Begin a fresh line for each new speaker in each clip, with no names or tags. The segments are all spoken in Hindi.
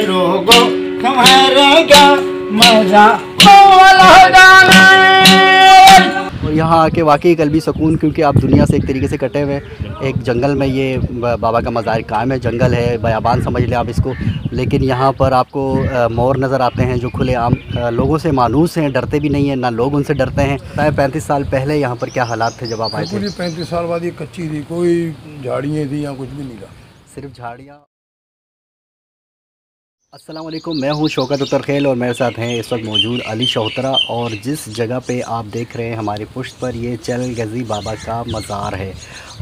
लोगों तुम्हारे क्या मजा हो जाना।
और यहाँ आके वाकई कल्बी सुकून, क्योंकि आप दुनिया से एक तरीके से कटे हुए एक जंगल में ये बाबा का मज़ार कायम है। जंगल है, बयाबान समझ लें आप इसको, लेकिन यहाँ पर आपको मोर नज़र आते हैं जो खुले आम लोगों से मानूस हैं, डरते भी नहीं हैं, ना लोग उनसे डरते हैं। 35 साल पहले यहाँ पर क्या हालात थे जब आप आए थे?
35 साल बाद ये कच्ची थी, कोई झाड़ियाँ थी, यहाँ कुछ भी नहीं था,
सिर्फ झाड़ियाँ। अस्सलाम वालेकुम, मैं हूं शौकत उत्तरखेल और मेरे साथ हैं इस वक्त मौजूद अली शौतरा। और जिस जगह पे आप देख रहे हैं हमारी पुश्त पर, ये चलगज़ी बाबा का मज़ार है।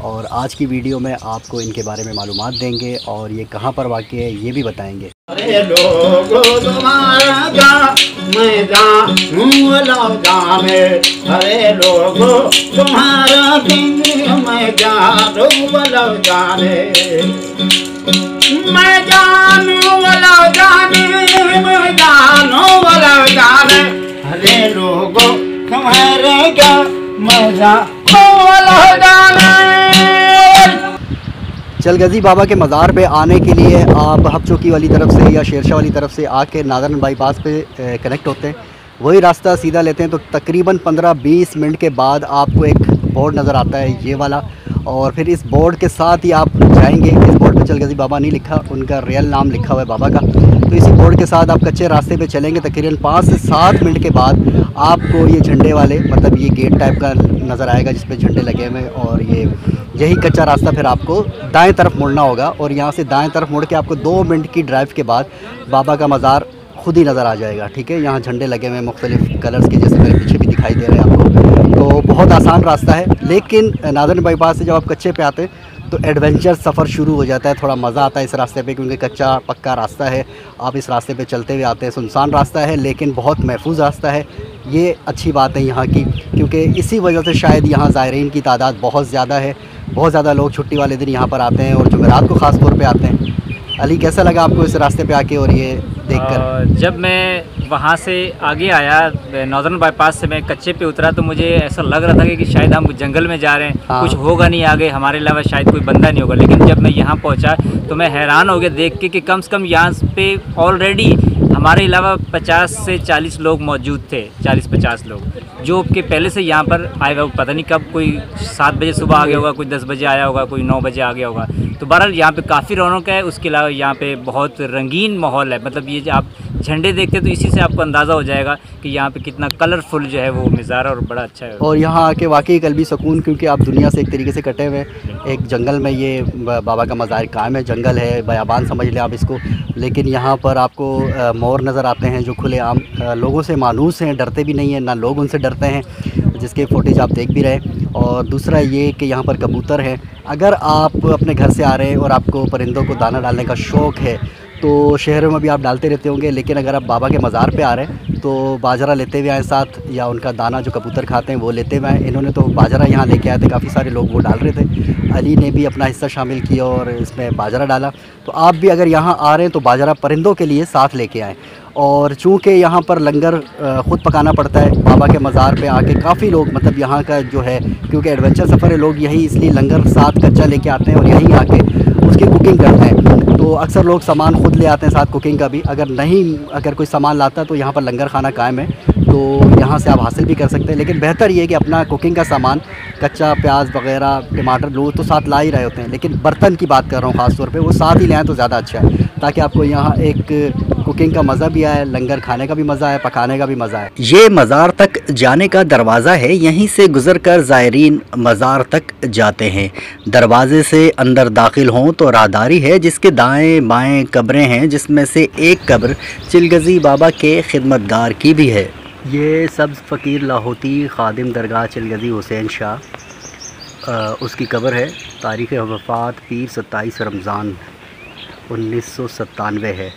और आज की वीडियो में आपको इनके बारे में मालूमात देंगे और ये कहां पर वाक़ई है ये भी बताएंगे।
अरे लोगों तुम्हारा क्या मैं जानूं जाने, अरे लोगों तुम्हारा दिन मैं जानूं जाने, मैं जानूं जाने, मैं जानूं जाने, अरे लोगों तुम्हारे क्या मजा हो जाने।
चलगज़ी बाबा के मज़ार पे आने के लिए आप हबचौकी वाली तरफ से या शेरशाह वाली तरफ से आके नादरन बाईपास पे कनेक्ट होते हैं, वही रास्ता सीधा लेते हैं तो तकरीबन 15-20 मिनट के बाद आपको एक बोर्ड नज़र आता है, ये वाला। और फिर इस बोर्ड के साथ ही आप जाएंगे। इस बोर्ड पे चलगज़ी बाबा नहीं लिखा, उनका रियल नाम लिखा हुआ है बाबा का। तो इसी बोर्ड के साथ आप कच्चे रास्ते पे चलेंगे, तकरीबन 5 से 7 मिनट के बाद आपको ये झंडे वाले, मतलब ये गेट टाइप का नज़र आएगा जिस पे झंडे लगे हुए हैं। और यही कच्चा रास्ता फिर आपको दाएं तरफ मुड़ना होगा और यहाँ से दाएं तरफ मुड़ के आपको 2 मिनट की ड्राइव के बाद बाबा का मज़ार खुद ही नज़र आ जाएगा। ठीक है, यहाँ झंडे लगे हुए हैं मुख्तलिफ़ कलर्स के, जैसे मेरे पीछे भी दिखाई दे रहे हैं आपको। तो बहुत आसान रास्ता है, लेकिन नादरन बाईपास से जब आप कच्चे पे आते हैं तो एडवेंचर सफ़र शुरू हो जाता है। थोड़ा मज़ा आता है इस रास्ते पे, क्योंकि कच्चा पक्का रास्ता है। आप इस रास्ते पे चलते हुए आते हैं, सुनसान रास्ता है लेकिन बहुत महफूज रास्ता है। ये अच्छी बात है यहाँ की, क्योंकि इसी वजह से शायद यहाँ ज़ायरीन की तादाद बहुत ज़्यादा है। बहुत ज़्यादा लोग छुट्टी वाले दिन यहाँ पर आते हैं और जुमेरात को ख़ास तौर पे आते हैं। अली, कैसा लगा आपको इस रास्ते पे आके और ये देखकर?
जब मैं वहाँ से आगे आया, नॉर्दर्न बाईपास से मैं कच्चे पे उतरा, तो मुझे ऐसा लग रहा था कि शायद हम जंगल में जा रहे हैं।
हाँ।
कुछ होगा नहीं आगे, हमारे अलावा शायद कोई बंदा नहीं होगा। लेकिन जब मैं यहाँ पहुँचा तो मैं हैरान हो गया देख के कि कम से कम यहाँ पे ऑलरेडी हमारे अलावा 50 से 40 लोग मौजूद थे। 40-50 लोग जो कि पहले से यहाँ पर आए हुए, पता नहीं कब, कोई 7 बजे सुबह आ गया होगा, कोई 10 बजे आया होगा, कोई 9 बजे आ गया होगा। तो बहरहाल यहाँ पे काफ़ी रौनक है। उसके अलावा यहाँ पे बहुत रंगीन माहौल है। मतलब ये जो आप झंडे देखते तो इसी से आपको अंदाज़ा हो जाएगा कि यहाँ पे कितना कलरफुल जो है वो नज़ारा, और बड़ा अच्छा है।
और यहाँ आके वाकई कल्बी सुकून, क्योंकि आप दुनिया से एक तरीके से कटे हुए एक जंगल में ये बाबा का मज़ार कायम है। जंगल है, बयाबान समझ लें आप इसको, लेकिन यहाँ पर आपको मोर नज़र आते हैं जो खुले आम लोगों से मानूस हैं, डरते भी नहीं हैं, ना लोग उनसे डरते हैं, जिसके फुटेज आप देख भी रहे हैं। और दूसरा ये कि यहाँ पर कबूतर हैं। अगर आप अपने घर से आ रहे हैं और आपको परिंदों को दाना डालने का शौक़ है तो शहरों में भी आप डालते रहते होंगे, लेकिन अगर आप बाबा के मज़ार पे आ रहे हैं तो बाजरा लेते हुए आए साथ, या उनका दाना जो कबूतर खाते हैं वो लेते हुए आए। इन्होंने तो बाजरा यहाँ लेके आए थे, काफ़ी सारे लोग वो डाल रहे थे। अली ने भी अपना हिस्सा शामिल किया और इसमें बाजरा डाला। तो आप भी अगर यहाँ आ रहे हैं तो बाजरा परिंदों के लिए साथ लेके आएँ। और चूँकि यहाँ पर लंगर ख़ुद पकाना पड़ता है, बाबा के मज़ार पे आके काफ़ी लोग, मतलब यहाँ का जो है, क्योंकि एडवेंचर सफ़र है, लोग यही इसलिए लंगर साथ कच्चा लेके आते हैं और यहीं आके उसकी कुकिंग करते हैं। तो अक्सर लोग सामान ख़ुद ले आते हैं साथ कुकिंग का भी। अगर कोई सामान लाता है तो यहाँ पर लंगर खाना कायम है, तो यहाँ से आप हासिल भी कर सकते हैं। लेकिन बेहतर ये है कि अपना कुकिंग का सामान, कच्चा प्याज वगैरह, टमाटर, लोग तो साथ ला ही रहे होते हैं, लेकिन बर्तन की बात कर रहा हूँ ख़ास तौर पे, वो साथ ही ले आएँ तो ज़्यादा अच्छा है, ताकि आपको यहाँ एक कुकिंग का मज़ा भी आए, लंगर खाने का भी मज़ा आए, पकाने का भी मज़ा आए। ये मज़ार तक जाने का दरवाज़ा है, यहीं से गुज़रकर ज़ायरीन मज़ार तक जाते हैं। दरवाज़े से अंदर दाखिल हों तो राहदारी है जिसके दाएं बाएं कब्रें हैं, जिसमें से एक कब्र चलगज़ी बाबा के खिदमतगार की भी है। ये सब्ज़ फ़कीर लाहौती ख़ादिम दरगाह चलगज़ी हुसैन शाह, उसकी कब्र है। तारीख़ वफ़ात पीर 27 रमज़ान 1997 है।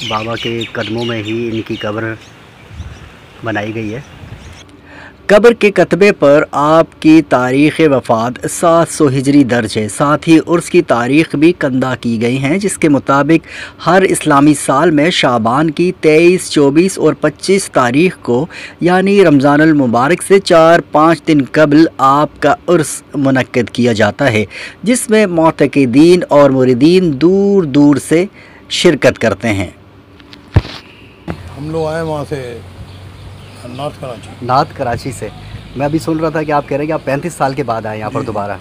बाबा के कदमों में ही इनकी कब्र बनाई गई है। कब्र के कतबे पर आपकी तारीख़ वफ़ात 700 हिजरी दर्ज है। साथ ही उर्स की तारीख़ भी कंदा की गई हैं, जिसके मुताबिक हर इस्लामी साल में शाबान की 23, 24 और 25 तारीख़ को यानी रमज़ानुल मुबारक से 4-5 दिन कबल आपका उर्स मुनक्किद किया जाता है, जिसमें मुअतक़िदीन और मुरीदीन दूर दूर से शिरकत करते हैं।
हम लोग आए वहाँ से
नॉर्थ कराची से। मैं अभी सुन रहा था कि आप कह रहे हैं कि आप 35 साल के बाद आए यहाँ पर दोबारा।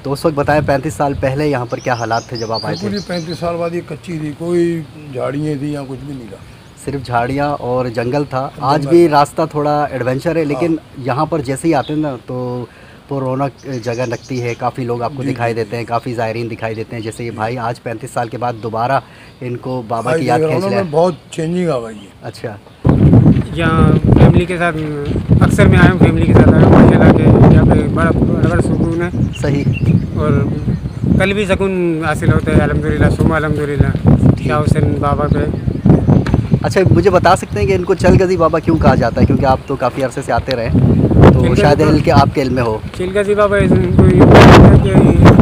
तो उस वक्त बताएं 35 साल पहले यहाँ पर क्या हालात थे जब आप आए थे?
पूरी 35 साल बाद ये कच्ची थी, कोई झाड़ियाँ थी या कुछ भी नहीं था,
सिर्फ झाड़ियाँ और जंगल था। आज भी रास्ता थोड़ा एडवेंचर है, लेकिन यहाँ पर जैसे ही आते हैं ना तो रौनक जगह लगती है। काफ़ी लोग आपको दिखाई देते हैं, काफ़ी ज़ायरीन दिखाई देते हैं। जैसे ये भाई आज 35 साल के बाद दोबारा इनको बाबा की याद खींच लिया।
बहुत चेंजिंग आ गई है।
अच्छा,
यहाँ फैमिली के साथ अक्सर मैं आया हूँ, फैमिली के साथ आया हूँ माशाल्लाह के यहाँ पे बड़ा सुकून है।
सही।
और कल भी सुकून हासिल होता है अल्हम्दुलिल्लाह, सुम्मा अल्हम्दुलिल्लाह शाह हुसैन बाबा पे।
अच्छा, मुझे बता सकते हैं कि इनको चलगज़ी बाबा क्यों कहा जाता है? क्योंकि आप तो काफ़ी अरसे से आते रहे, तो शायद इनके आपके इल्म में हो।
चलगज़ी बाबा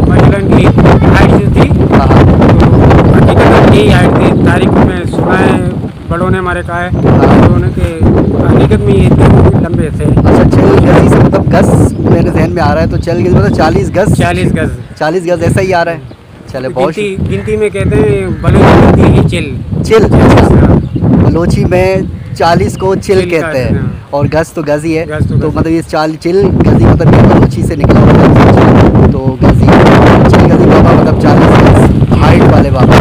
माशाल्लाह इनकी हाइट जो थी, हकीकत यही हाइट थी। तारीख में सुना है, बड़ों ने हमारे कहा है, बड़ों के हकीकत में ये लंबे थे।
अच्छा, चलगज़ी से मतलब गज़ मेरे जहन में आ रहा है, तो चलगज़ी मतलब 40 गज़। 40 गज़ ऐसा ही आ रहा है। चले, बहुत
गिनती में कहते हैं बलोची गिनती चिल।
बलोची में 40 को चिल कहते हैं, और गज़ तो गज़ ही है। तो मतलब ये चिल गज़ी मतलब ये बलोची से निकला हुआ, तो गज़ी चिल गज़ी बाबा मतलब 40 गज़ हाइट वाले बाबा।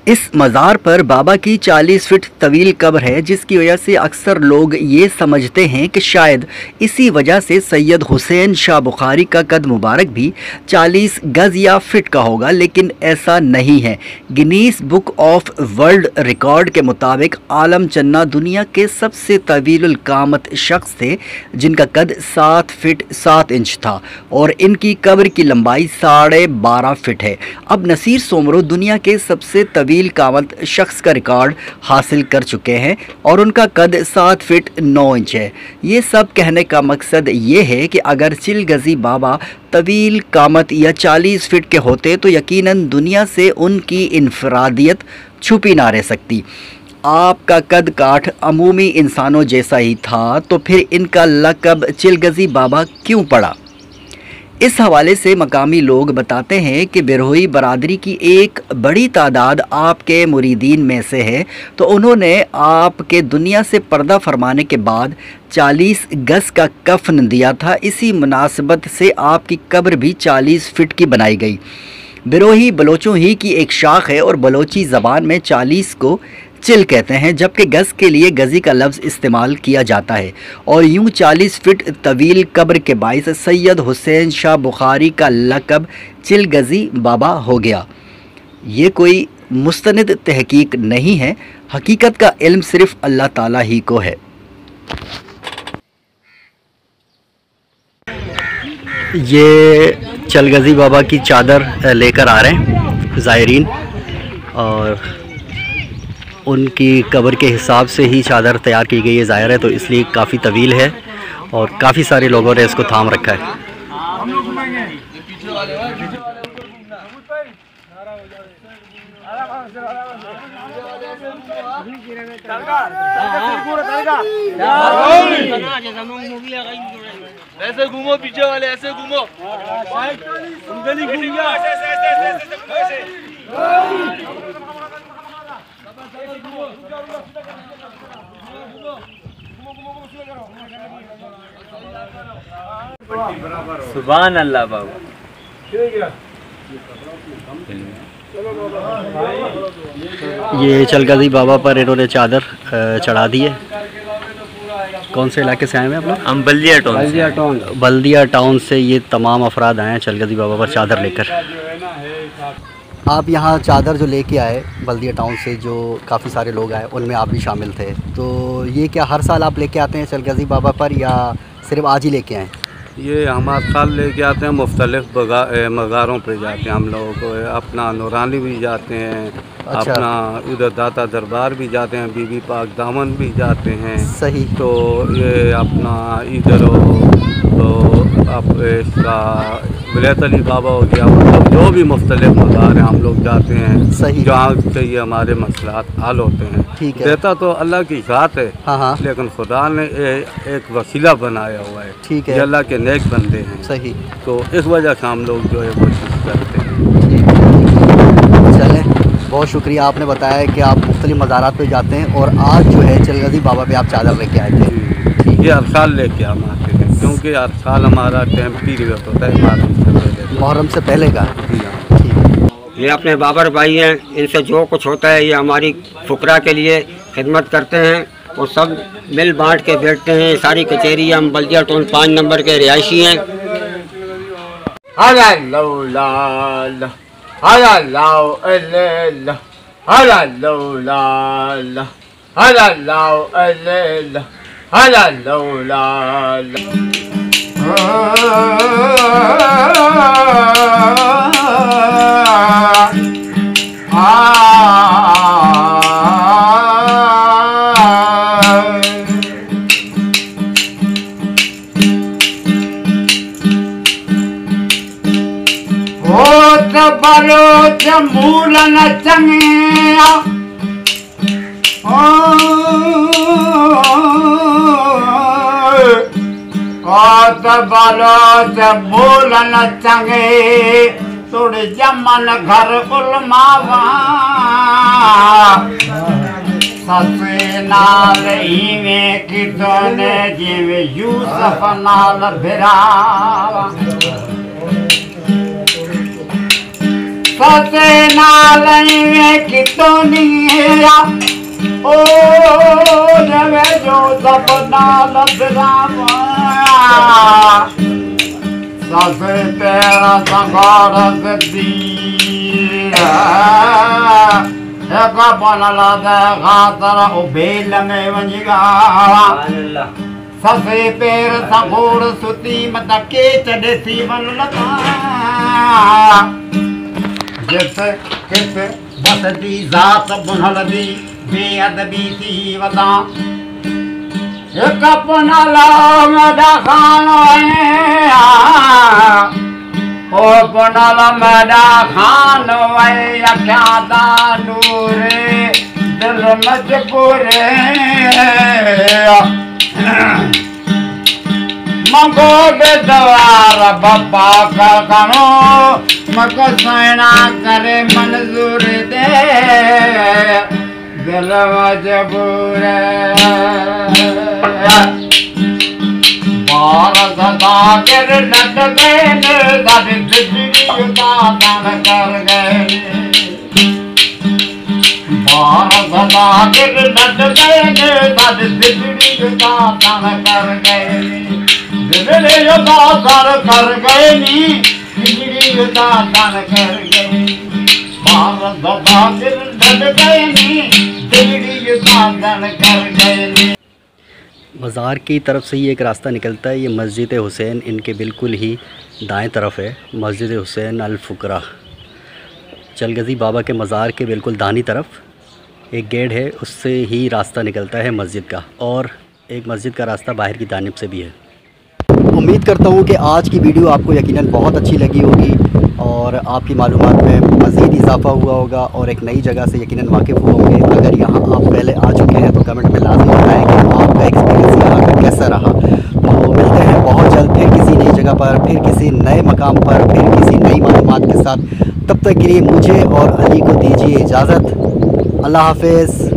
इस मज़ार पर बाबा की 40 फीट तवील कब्र है, जिसकी वजह से अक्सर लोग ये समझते हैं कि शायद इसी वजह से सैयद हुसैन शाह बुखारी का कद मुबारक भी 40 गज़ या फिट का होगा, लेकिन ऐसा नहीं है। Guinness book of world record के मुताबिक आलम चन्ना दुनिया के सबसे तवील कामत शख्स थे, जिनका कद 7 फीट 7 इंच था और इनकी कब्र की लंबाई 12.5 फीट है। अब नसीर सोमरो दुनिया के सबसे तवील कामत शख्स का रिकॉर्ड हासिल कर चुके हैं और उनका कद 7 फीट 9 इंच है। ये सब कहने का मकसद ये है कि अगर चिलगज़ी बाबा तवील कामत या 40 फीट के होते तो यकीनन दुनिया से उनकी इनफरादियत छुपी ना रह सकती। आपका कद काठ अमूमी इंसानों जैसा ही था, तो फिर इनका लक़ब चिलगज़ी बाबा क्यों पड़ा? इस हवाले से मकामी लोग बताते हैं कि बिरहोई बरादरी की एक बड़ी तादाद आपके मुरीदीन में से है, तो उन्होंने आपके दुनिया से पर्दा फरमाने के बाद 40 गज़ का कफ़न दिया था। इसी मुनासिबत से आपकी कब्र भी 40 फीट की बनाई गई। बिरोही बलोचों ही की एक शाख है और बलोची ज़बान में 40 को चिल कहते हैं, जबकि गज़ के लिए गज़ी का लफ्ज़ इस्तेमाल किया जाता है। और यूं 40 फीट तवील कब्र के बाइस सैयद हुसैन शाह बुखारी का लक़ब चिलगज़ी बाबा हो गया। ये कोई मुस्तनद तहकीक नहीं है, हकीकत का इल्म सिर्फ़ अल्लाह ताला ही को है। ये चिलगज़ी बाबा की चादर लेकर आ रहे हैं ज़ायरीन, और उनकी कब्र के हिसाब से ही चादर तैयार की गई है, ज़ाहिर है, तो इसलिए काफ़ी तवील है और काफ़ी सारे लोगों ने इसको थाम रखा है।
ऐसे घूमो, पीछे वाले ऐसे घूमो।
सुभान अल्लाह बाबा।
ये चिलगज़ी बाबा पर इन्होंने चादर चढ़ा दी है। कौन से इलाके से आए हैं आप लोग?
हम
बल्दिया टाउन से ये तमाम अफराद आए हैं चिलगज़ी बाबा पर चादर लेकर। आप यहाँ चादर जो लेके आए बल्दिया टाउन से, जो काफ़ी सारे लोग आए, उनमें आप भी शामिल थे, तो ये क्या हर साल आप लेके आते हैं चिलगज़ी बाबा पर या सिर्फ आज ही लेके आए?
ये हम हर साल लेके आते हैं, मुख्तलिफ मज़ारों पे जाते हैं हम लोगों को। अपना नूरानी भी जाते हैं,
अच्छा।
अपना उधर दाता दरबार भी जाते हैं, बीबी पाक दामन भी जाते हैं।
सही।
तो ये अपना इधर तो आप इसका विलायत अली बाबा हो गया, मतलब जो भी मुख्तलिफ मज़ार हैं हम लोग जाते हैं।
सही।
जहाँ से ये हमारे मसलात हल होते हैं।
ठीक है।
देता तो अल्लाह की ज़ात है,
हाँ हाँ,
लेकिन खुदा ने एक वसीला बनाया हुआ है।
ठीक है।
ये अल्लाह के नेक बंदे हैं।
सही।
तो इस वजह से हम लोग जो है कोशिश करते हैं।
चलें, बहुत शुक्रिया, आपने बताया कि आप मुख्तलिफ मज़ारात पे जाते हैं और आज जो है चलगज़ी बाबा पे आप चादर लेके आए थे।
ये हर साल लेके हम आते हैं, क्योंकि हर साल हमारा टाइम पीरियड होता है
मुहर्रम से पहले का।
ये अपने बाबर भाई हैं, इनसे जो कुछ होता है ये हमारी फुकरा के लिए खिदमत करते हैं और सब मिल बांट के बैठते हैं। सारी कचहरी हम बल्दिया टाउन 5 नंबर के रिहायशी हैं।
बलोच मूलन चंगिया बलोच मूलन चंगे तुड़ जमन घर उलमावा ससे नाल इवें कितने जिवें यूसुफ नाल भिरावा ससे नाल इवें कितोनिया ओ जवे यूसुफ नाल भिरावा ससे तेरा संगार दीरा एक बनला दे खातर उबेल में वंजिगा ससे पैर संगोड़ सुती मत के चढ़सी बन लगा जैसे किस बसती जात बनल दी बेअदबी थी वदा एक बनला मदा खानो ओ बनल मदा खानो क्या दानूरे दिल मजबूरे मंगो बेदवार बप्पा का करो मको सैना करे मंजूर दे दिल मजबूरे भारत दागिर लट गए दादी बिजली दान कर गए भारत दागिर लट गए दादी बिजली दान कर गए बिजली दान कर गए नी बिजली दान कर गए भारत दागिर लट गए नी बिजली दान कर गए।
मज़ार की तरफ से ही एक रास्ता निकलता है, ये मस्जिद हुसैन इनके बिल्कुल ही दाएं तरफ है। मस्जिद हुसैन अल फुकरा चलगज़ी बाबा के मज़ार के बिल्कुल दानी तरफ एक गेट है, उससे ही रास्ता निकलता है मस्जिद का, और एक मस्जिद का रास्ता बाहर की जानिब से भी है। उम्मीद करता हूँ कि आज की वीडियो आपको यकीनन बहुत अच्छी लगी होगी और आपकी मालूमात में मज़ीद इजाफ़ा हुआ होगा और एक नई जगह से यकीनन वाकिफ़ हुए होंगे। अगर यहाँ आप पहले आ चुके हैं तो कमेंट में लाज़िम बताएं कि आपका एक्सपीरियंस यहाँ का कैसा रहा। तो मिलते हैं बहुत जल्द फिर किसी नई जगह पर, फिर किसी नए मकाम पर, फिर किसी नई मालूमात के साथ। तब तक के लिए मुझे और अली को दीजिए इजाज़त। अल्लाह हाफ़िज़।